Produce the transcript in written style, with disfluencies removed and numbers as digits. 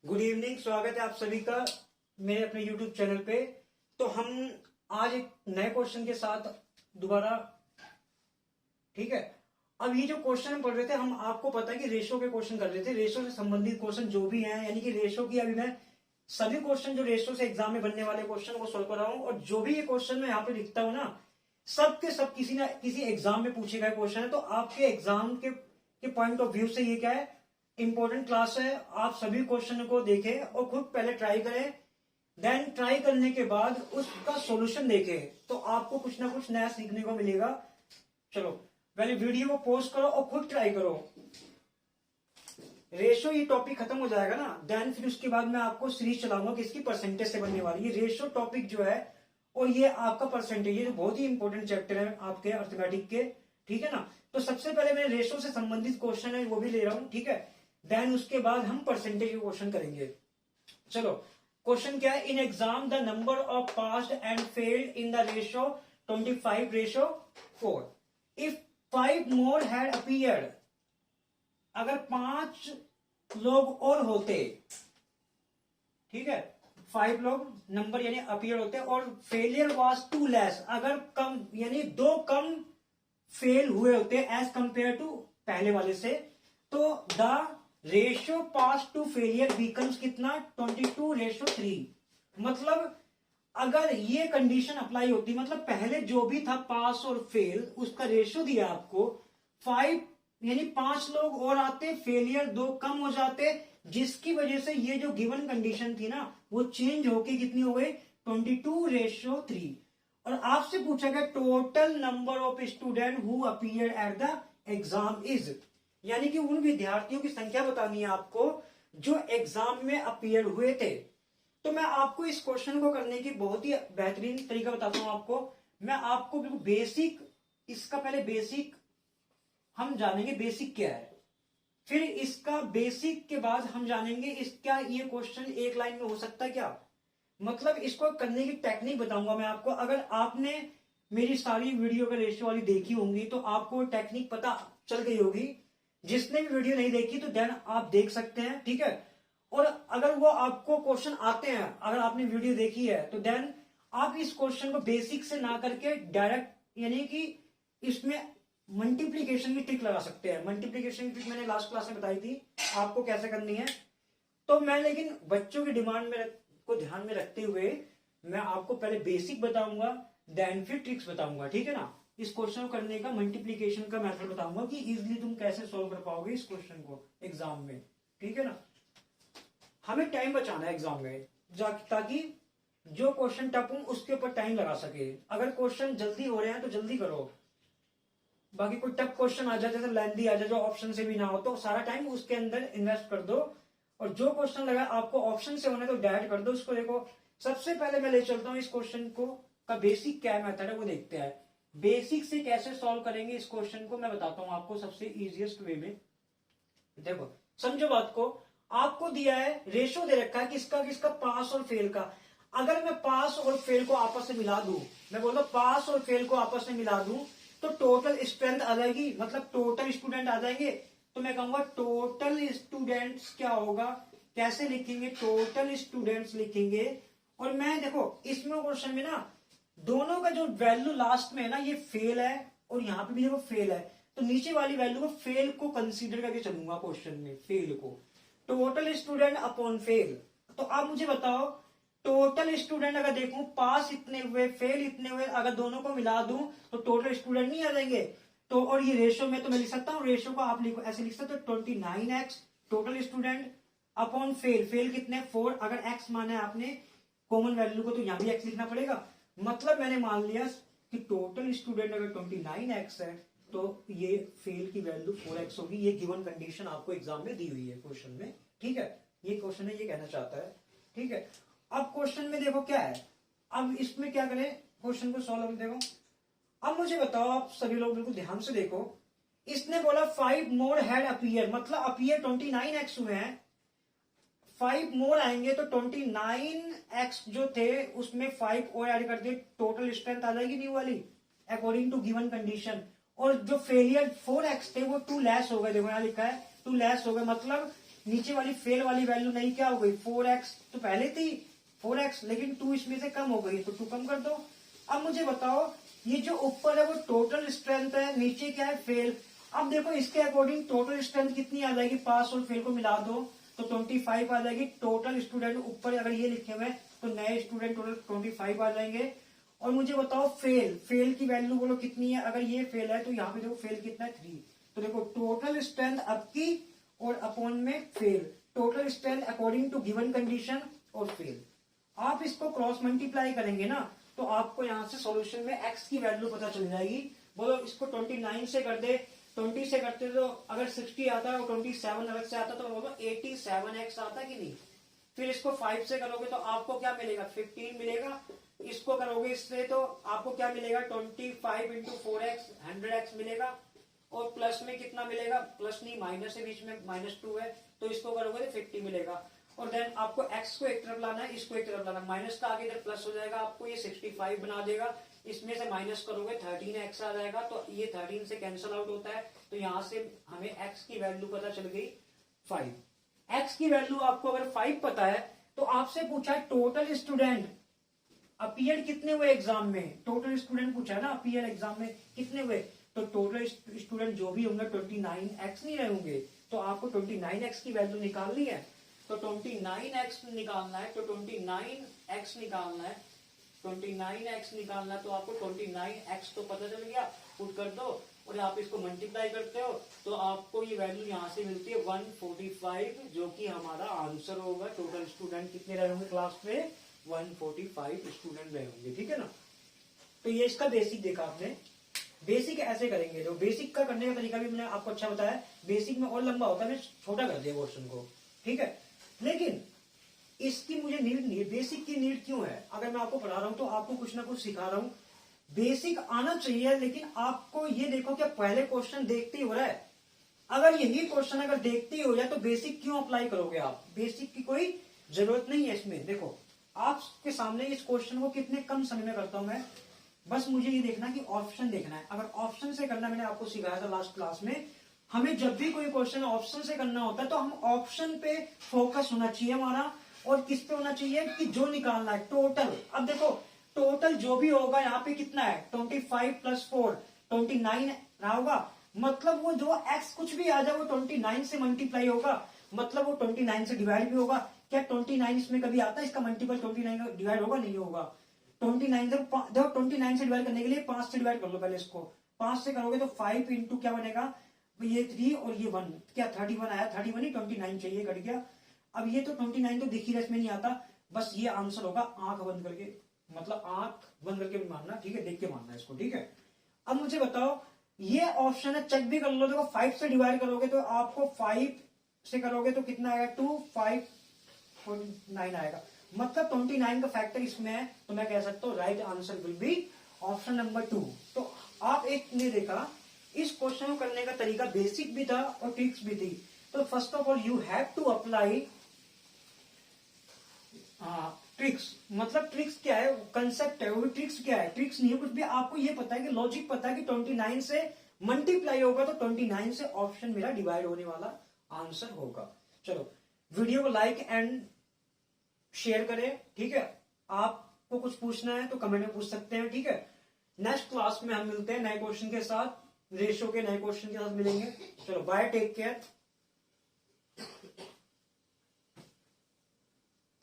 Good evening. स्वागत है आप सभी का मेरे अपने यूट्यूब चैनल पे। तो हम आज एक नए क्वेश्चन के साथ दोबारा, ठीक है। अब ये जो क्वेश्चन हम पढ़ रहे थे, हम आपको पता है कि रेशो के क्वेश्चन कर रहे थे। रेशो से संबंधित क्वेश्चन जो भी हैं, यानी कि रेशो की अभी मैं सभी क्वेश्चन जो रेशो से एग्जाम में बनने वाले क्वेश्चन वो सोल्व कर रहा हूँ। और जो भी ये क्वेश्चन मैं यहाँ पे लिखता हूँ ना, सब के सब किसी ना किसी एग्जाम में पूछे गए क्वेश्चन है। तो आपके एग्जाम के पॉइंट ऑफ व्यू से ये क्या है, इंपॉर्टेंट क्लास है। आप सभी क्वेश्चन को देखें और खुद पहले ट्राई करें, देन ट्राई करने के बाद उसका सॉल्यूशन देखें, तो आपको कुछ ना कुछ नया सीखने को मिलेगा। चलो पहले वीडियो को पोस्ट करो और खुद ट्राई करो। रेशो ये टॉपिक खत्म हो जाएगा ना, देन फिर उसके बाद मैं आपको सीरीज चलाऊंगा कि इसकी परसेंटेज से बनने वाली है। रेशो टॉपिक जो है और ये आपका परसेंटेज, ये बहुत ही इंपॉर्टेंट चैप्टर है आपके अर्थमेटिक के, ठीक है ना। तो सबसे पहले मैं रेशो से संबंधित क्वेश्चन है वो भी ले रहा हूं, ठीक है। देन उसके बाद हम परसेंटेज के क्वेश्चन करेंगे। चलो क्वेश्चन क्या है, in exam the number of passed and failed in the ratio 25:4 if 5 more had appeared. अगर 5 लोग और होते, ठीक है, 5 लोग नंबर यानी अपीयर होते और फेलियर वाज 2 लेस, अगर कम यानी 2 कम फेल हुए होते एज कंपेयर टू पहले वाले से, तो the ratio pass to failure becomes कितना 22:3। मतलब अगर ये कंडीशन अप्लाई होती, मतलब पहले जो भी था पास और फेल, उसका रेशियो दिया आपको 5, यानी 5 लोग और आते, फेलियर 2 कम हो जाते, जिसकी वजह से ये जो गिवन कंडीशन थी ना वो चेंज होके कितनी हो गई 22:3। और आपसे पूछा गया total number of student who appear at the exam is, यानी कि उन विद्यार्थियों की संख्या बतानी है आपको जो एग्जाम में अपीयर हुए थे। तो मैं आपको इस क्वेश्चन को करने की बहुत ही बेहतरीन तरीका बताता हूं आपको। मैं आपको बिल्कुल बेसिक, इसका पहले बेसिक हम जानेंगे बेसिक क्या है, फिर इसका बेसिक के बाद हम जानेंगे इसका ये क्वेश्चन एक लाइन में हो सकता है क्या, मतलब इसको करने की टेक्निक बताऊंगा मैं आपको। अगर आपने मेरी सारी वीडियो का रेशियो वाली देखी होंगी तो आपको टेक्निक पता चल गई होगी। जिसने भी वीडियो नहीं देखी तो देन आप देख सकते हैं, ठीक है। और अगर वो आपको क्वेश्चन आते हैं, अगर आपने वीडियो देखी है, तो देन आप इस क्वेश्चन को बेसिक से ना करके डायरेक्ट, यानी कि इसमें मल्टीप्लीकेशन की ट्रिक लगा सकते हैं। मल्टीप्लीकेशन की ट्रिक मैंने लास्ट क्लास में बताई थी आपको कैसे करनी है। तो मैं लेकिन बच्चों की डिमांड में को ध्यान में रखते हुए मैं आपको पहले बेसिक बताऊंगा, देन फिर ट्रिक्स बताऊंगा, ठीक है ना। इस क्वेश्चन को करने का मल्टीप्लीकेशन का मेथड बताऊंगा कि इजीली तुम कैसे सॉल्व कर पाओगे इस क्वेश्चन को एग्जाम में, ठीक है ना। हमें टाइम बचाना है एग्जाम में, ताकि जो क्वेश्चन टफ हो उसके ऊपर टाइम लगा सके। अगर क्वेश्चन जल्दी हो रहे हैं तो जल्दी करो, बाकी कोई टफ क्वेश्चन आ जाए, जैसे लेंथी आ जाए जो ऑप्शन से भी ना हो, तो सारा टाइम उसके अंदर इन्वेस्ट कर दो। और जो क्वेश्चन लगा आपको ऑप्शन से होने तो डायरेक्ट कर दो उसको। देखो सबसे पहले मैं ले चलता हूं इस क्वेश्चन को का बेसिक क्या मेथड है वो देखते हैं। बेसिक से कैसे सॉल्व करेंगे इस क्वेश्चन को मैं बताता हूं आपको सबसे इजीएस्ट वे में। देखो समझो बात को, आपको दिया है रेशो दे रखा है किसका किसका, पास और फेल का। अगर मैं पास और फेल को आपस में मिला दूं, मैं बोलता पास और फेल को आपस में मिला दूं, तो टोटल स्ट्रेंथ आ जाएगी, मतलब टोटल स्टूडेंट आ जाएंगे। तो मैं कहूंगा टोटल स्टूडेंट्स क्या होगा, कैसे लिखेंगे, टोटल स्टूडेंट्स लिखेंगे। और मैं देखो इसमें क्वेश्चन में ना दोनों का जो वैल्यू लास्ट में है ना, ये फेल है और यहां पे भी देखो फेल है, तो नीचे वाली वैल्यू को फेल को कंसीडर करके चलूंगा क्वेश्चन में, फेल को। Total student upon fail. तो आप मुझे बताओ टोटल स्टूडेंट अगर देखूं पास इतने हुए फेल इतने हुए, अगर दोनों को मिला दूं तो टोटल स्टूडेंट नहीं आ जाएंगे। तो और ये रेशियो में तो मैं लिख सकता हूं, रेशियो को आप लिखो ऐसे लिख सकते हो 29x total student upon fail, fail कितने 4, अगर x माना है आपने कॉमन वैल्यू को तो यहां भी x लिखना पड़ेगा। मतलब मैंने मान लिया कि टोटल स्टूडेंट अगर 29x है तो ये फेल की वैल्यू 4x होगी। ये गिवन कंडीशन आपको एग्जाम में दी हुई है क्वेश्चन में, ठीक है। ये क्वेश्चन है, ये कहना चाहता है, ठीक है। अब क्वेश्चन में देखो क्या है, अब इसमें क्या करें क्वेश्चन को सॉल्व। देखो अब मुझे बताओ, आप सभी लोग बिल्कुल ध्यान से देखो। इसने बोला 5 मोर हैड अपीयर, मतलब अपीयर 29x हुए हैं, 5 मोर आएंगे तो 29x जो थे उसमें 5 और ऐड कर दिए, टोटल स्ट्रेंथ आ जाएगी न्यू वाली अकॉर्डिंग टू गिवन कंडीशन। और जो फेलियर 4x थे वो 2 लेस हो गए, देखो यहां लिखा है 2 लेस हो गए, मतलब नीचे वाली फेल वाली वैल्यू नहीं क्या हो गई 4x, तो पहले थी 4x लेकिन 2 इसमें से कम हो गई तो 2 कम कर दो। अब मुझे बताओ ये जो ऊपर है वो टोटल स्ट्रेंथ है, नीचे क्या है फेल। अब देखो इसके अकॉर्डिंग टोटल स्ट्रेंथ कितनी आ जाएगी, पास और फेल को मिला दो तो 25 आ जाएगी। टोटल स्टूडेंट ऊपर अगर ये लिखे हुए तो नए स्टूडेंट टोटल 25 आ जाएंगे। और मुझे बताओ फेल की वैल्यू बोलो कितनी है, अगर ये फेल है तो यहाँ पे देखो फेल कितना है 3। तो देखो टोटल स्ट्रेंथ अप की और अपॉन में fail, total strength according to given condition और फेल। आप इसको क्रॉस मल्टीप्लाई करेंगे ना तो आपको यहाँ से सॉल्यूशन में x की वैल्यू पता चल जाएगी। बोलो इसको 29 से कर दे, 20 से करते तो अगर 60 आता है और 27 अलग से आता तो बोलो 87x आता कि नहीं। फिर इसको 5 से करोगे तो आपको क्या मिलेगा 15 मिलेगा। इसको करोगे इससे तो आपको क्या मिलेगा 25 इंटू 4x 100x मिलेगा। और प्लस में कितना मिलेगा, प्लस नहीं माइनस है बीच में -2 है तो इसको करोगे तो 50 मिलेगा। और देन आपको x को एक तरफ लाना है, इसको एक तरफ लाना, माइनस का आगे इधर प्लस हो जाएगा, आपको ये 65 बना देगा। इसमें से माइनस करोगे 13x आ जाएगा तो ये 13 से कैंसिल आउट होता है। तो यहां से हमें x की वैल्यू पता चल गई 5। x की वैल्यू आपको अगर 5 पता है तो आपसे पूछा है टोटल स्टूडेंट अपीयर कितने हुए एग्जाम में, टोटल स्टूडेंट पूछा है ना अपीयर एग्जाम में कितने हुए, तो टोटल स्टूडेंट जो भी होंगे 29x नहीं रहेंगे। तो आपको 29x की वैल्यू निकालनी है तो 29x निकालना है, तो 29x निकालना है, 29x निकालना है तो आपको 29x तो पता चल गया, पुट कर दो और आप इसको मल्टीप्लाई करते हो तो आपको ये वैल्यू यहाँ से मिलती है 145, जो कि हमारा आंसर होगा। टोटल स्टूडेंट कितने रहे होंगे क्लास में 145 स्टूडेंट रहे होंगे, ठीक है ना। तो ये इसका बेसिक देखा आपने। बेसिक ऐसे करेंगे, जो बेसिक का करने का तरीका भी मैंने आपको अच्छा बताया। बेसिक में और लंबा होता है, मैं छोटा कर दिया क्वेश्चन को, ठीक है। लेकिन इसकी मुझे नीड नहीं है, बेसिक की नीड क्यों है, अगर मैं आपको पढ़ा रहा हूं तो आपको कुछ ना कुछ सिखा रहा हूं। बेसिक आना चाहिए लेकिन आपको ये देखो कि पहले क्वेश्चन देखते ही हो रहा है। अगर यही क्वेश्चन अगर देखते ही हो जाए तो बेसिक क्यों अप्लाई करोगे आप, बेसिक की कोई जरूरत नहीं है इसमें। देखो आपके सामने इस क्वेश्चन को कितने कम समय में करता हूं मैं, बस मुझे ये देखना कि ऑप्शन देखना है। अगर ऑप्शन से करना, मैंने आपको सिखाया था लास्ट क्लास में, हमें जब भी कोई क्वेश्चन ऑप्शन से करना होता है तो हम ऑप्शन पे फोकस होना चाहिए हमारा, और किस पे होना चाहिए कि जो निकालना है टोटल। अब देखो टोटल जो भी होगा यहाँ पे कितना है 25 + 4 29 रहा होगा, मतलब वो जो x कुछ भी आ जाए वो 29 से मल्टीप्लाई होगा, मतलब वो 29 से डिवाइड भी होगा। क्या 29 इसमें कभी आता है, इसका मल्टीपल 29 का डिवाइड होगा, नहीं होगा। 29 देखो 29 से डिवाइड करने के लिए 5 से डिवाइड कर लो पहले इसको, 5 से करोगे तो 5 इंटू क्या बनेगा, ये 3 और ये 1, क्या 31 आया, 31 ही 29 चाहिए, कट गया। अब ये तो 29 तो दिख ही रहा, इसमें नहीं आता, बस ये आंसर होगा आंख बंद करके, मतलब आंख बंद करके मानना, ठीक है, देख के मानना इसको, ठीक है। अब मुझे बताओ ये ऑप्शन है, चेक भी कर लो। देखो 5 से डिवाइड करोगे तो आपको 5 से करोगे तो कितना आएगा 2 5 9 आएगा, मतलब 29 का फैक्टर इसमें है। तो मैं कह सकता हूँ right answer will be option number 2। तो आप एक ने देखा इस क्वेश्चन को करने का तरीका बेसिक भी था और ट्रिक्स भी थी। तो first of all you have to apply tricks. मतलब ट्रिक्स क्या है, कंसेप्ट है, वो भी ट्रिक्स क्या है, ट्रिक्स नहीं है कुछ भी, आपको ये पता है कि लॉजिक पता है कि 29 से मल्टीप्लाई होगा तो 29 से ऑप्शन मेरा डिवाइड होने वाला आंसर होगा। चलो वीडियो को लाइक एंड शेयर करें, ठीक है। आपको कुछ पूछना है तो कमेंट में पूछ सकते हैं, ठीक है। नेक्स्ट क्लास में हम मिलते हैं नए क्वेश्चन के साथ, रेशियो के नए क्वेश्चन के साथ मिलेंगे। चलो बाय, टेक केयर।